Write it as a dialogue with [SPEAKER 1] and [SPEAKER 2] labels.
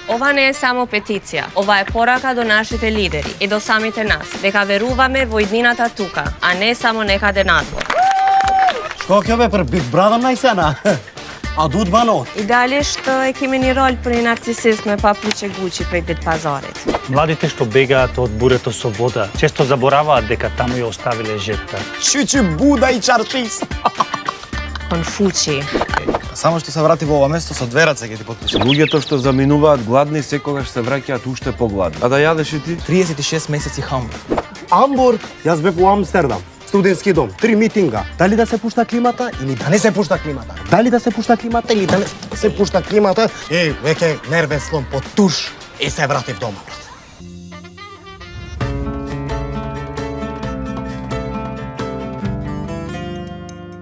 [SPEAKER 1] Ова не е само петиција, ова е порака до нашите лидери и до самите нас, дека веруваме во иднината тука, а не само некаде надвор.
[SPEAKER 2] Што ќе бе Big Brother најсена? А дуд банот?
[SPEAKER 1] И дали што е кимени рол при нарцисист ме папличе Гучи пред пазарец.
[SPEAKER 3] Младите што бегаат од бурето со вода, често забораваат дека таму ја оставиле жетта.
[SPEAKER 2] Чучу Буда и чаршис.
[SPEAKER 1] Конфучи.
[SPEAKER 2] Само што се врати во ова место со две раце ќе ти потпишам.
[SPEAKER 4] Луѓето што заминуваат гладни секогаш се враќаат уште погладни. А да јадеш и ти?
[SPEAKER 2] 36 месеци Хамбург.
[SPEAKER 5] Амбург, јас бев во Амстердам. Студентски дом, 3 митинга. Дали да се пушта климата или да не се пушта климата? Дали да се пушта климата или да не се пушта климата? Веќе нервен слом под туш и се вратив дома.